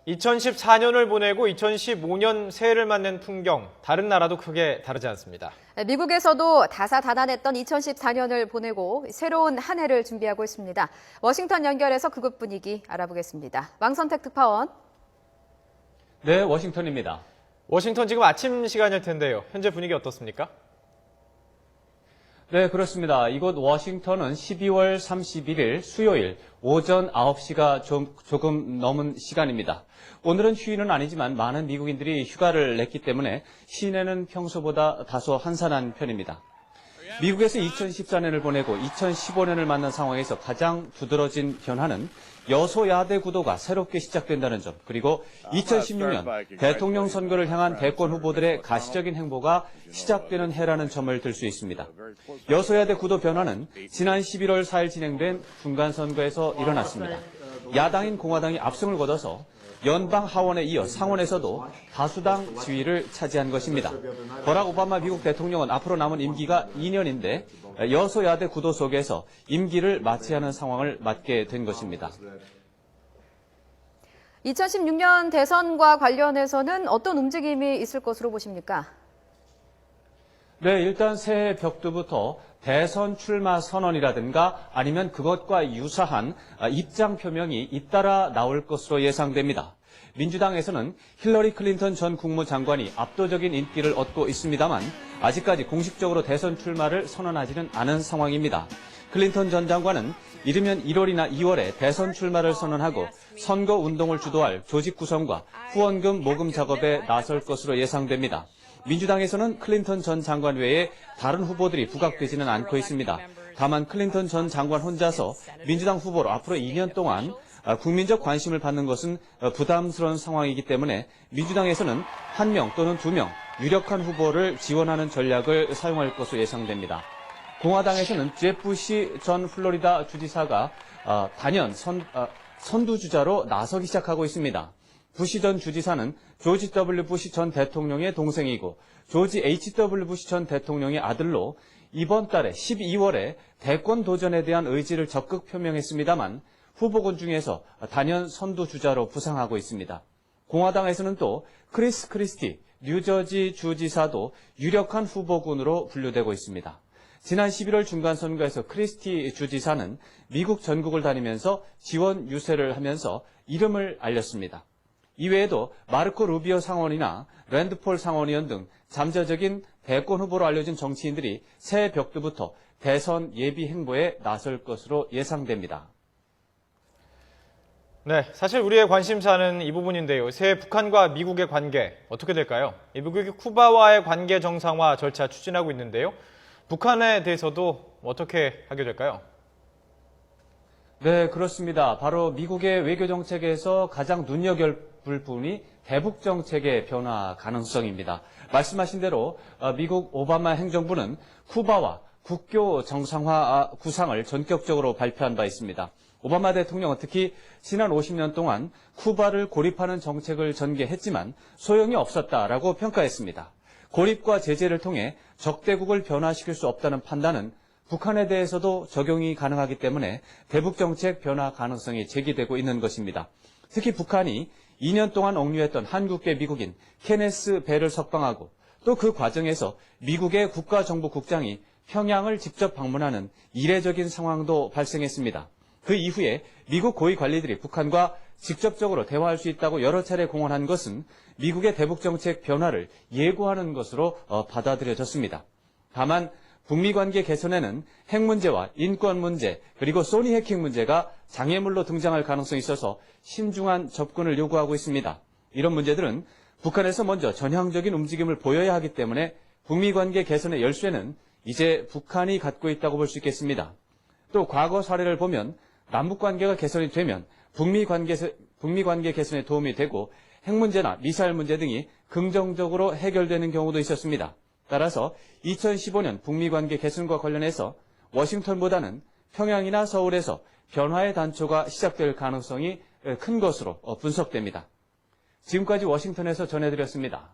2014년을 보내고 2015년 새해를 맞는 풍경, 다른 나라도 크게 다르지 않습니다. 미국에서도 다사다난했던 2014년을 보내고 새로운 한 해를 준비하고 있습니다. 워싱턴 연결해서 그곳 분위기 알아보겠습니다. 왕선택 특파원. 네, 워싱턴입니다. 워싱턴 지금 아침 시간일 텐데요. 현재 분위기 어떻습니까? 네, 그렇습니다. 이곳 워싱턴은 12월 31일 수요일 오전 9시가 조금 넘은 시간입니다. 오늘은 휴일은 아니지만 많은 미국인들이 휴가를 냈기 때문에 시내는 평소보다 다소 한산한 편입니다. 미국에서 2014년을 보내고 2015년을 맞는 상황에서 가장 두드러진 변화는 여소야대 구도가 새롭게 시작된다는 점, 그리고 2016년 대통령 선거를 향한 대권 후보들의 가시적인 행보가 시작되는 해라는 점을 들 수 있습니다. 여소야대 구도 변화는 지난 11월 4일 진행된 중간선거에서 일어났습니다. 야당인 공화당이 압승을 거둬서 연방 하원에 이어 상원에서도 다수당 지위를 차지한 것입니다. 버락 오바마 미국 대통령은 앞으로 남은 임기가 2년인데 여소야대 구도 속에서 임기를 마쳐야 하는 상황을 맞게 된 것입니다. 2016년 대선과 관련해서는 어떤 움직임이 있을 것으로 보십니까? 네, 일단 새해 벽두부터 대선 출마 선언이라든가 아니면 그것과 유사한 입장 표명이 잇따라 나올 것으로 예상됩니다. 민주당에서는 힐러리 클린턴 전 국무장관이 압도적인 인기를 얻고 있습니다만 아직까지 공식적으로 대선 출마를 선언하지는 않은 상황입니다. 클린턴 전 장관은 이르면 1월이나 2월에 대선 출마를 선언하고 선거 운동을 주도할 조직 구성과 후원금 모금 작업에 나설 것으로 예상됩니다. 민주당에서는 클린턴 전 장관 외에 다른 후보들이 부각되지는 않고 있습니다. 다만 클린턴 전 장관 혼자서 민주당 후보로 앞으로 2년 동안 국민적 관심을 받는 것은 부담스러운 상황이기 때문에 민주당에서는 1명 또는 2명 유력한 후보를 지원하는 전략을 사용할 것으로 예상됩니다. 공화당에서는 제프 부시 전 플로리다 주지사가 단연 선두주자로 나서기 시작하고 있습니다. 부시 전 주지사는 조지 W. 부시 전 대통령의 동생이고 조지 H.W. 부시 전 대통령의 아들로 이번 달에 12월에 대권 도전에 대한 의지를 적극 표명했습니다만 후보군 중에서 단연 선두주자로 부상하고 있습니다. 공화당에서는 또 크리스 크리스티 뉴저지 주지사도 유력한 후보군으로 분류되고 있습니다. 지난 11월 중간선거에서 크리스티 주지사는 미국 전국을 다니면서 지원 유세를 하면서 이름을 알렸습니다. 이외에도 마르코 루비오 상원이나 랜드폴 상원의원 등 잠재적인 대권 후보로 알려진 정치인들이 새해 벽두부터 대선 예비 행보에 나설 것으로 예상됩니다. 네, 사실 우리의 관심사는 이 부분인데요. 새해 북한과 미국의 관계 어떻게 될까요? 미국이 쿠바와의 관계 정상화 절차 추진하고 있는데요. 북한에 대해서도 어떻게 하게 될까요? 네, 그렇습니다. 바로 미국의 외교 정책에서 가장 눈여겨볼 부분이 대북 정책의 변화 가능성입니다. 말씀하신 대로 미국 오바마 행정부는 쿠바와 국교 정상화 구상을 전격적으로 발표한 바 있습니다. 오바마 대통령은 특히 지난 50년 동안 쿠바를 고립하는 정책을 전개했지만 소용이 없었다라고 평가했습니다. 고립과 제재를 통해 적대국을 변화시킬 수 없다는 판단은 북한에 대해서도 적용이 가능하기 때문에 대북 정책 변화 가능성이 제기되고 있는 것입니다. 특히 북한이 2년 동안 억류했던 한국계 미국인 케네스 벨을 석방하고 또 그 과정에서 미국의 국가정보국장이 평양을 직접 방문하는 이례적인 상황도 발생했습니다. 그 이후에 미국 고위 관리들이 북한과 직접적으로 대화할 수 있다고 여러 차례 공언한 것은 미국의 대북 정책 변화를 예고하는 것으로 받아들여졌습니다. 다만 북미 관계 개선에는 핵 문제와 인권 문제 그리고 소니 해킹 문제가 장애물로 등장할 가능성이 있어서 신중한 접근을 요구하고 있습니다. 이런 문제들은 북한에서 먼저 전향적인 움직임을 보여야 하기 때문에 북미 관계 개선의 열쇠는 이제 북한이 갖고 있다고 볼 수 있겠습니다. 또 과거 사례를 보면 남북 관계가 개선이 되면 북미 관계 개선에 도움이 되고 핵 문제나 미사일 문제 등이 긍정적으로 해결되는 경우도 있었습니다. 따라서 2015년 북미 관계 개선과 관련해서 워싱턴보다는 평양이나 서울에서 변화의 단초가 시작될 가능성이 큰 것으로 분석됩니다. 지금까지 워싱턴에서 전해드렸습니다.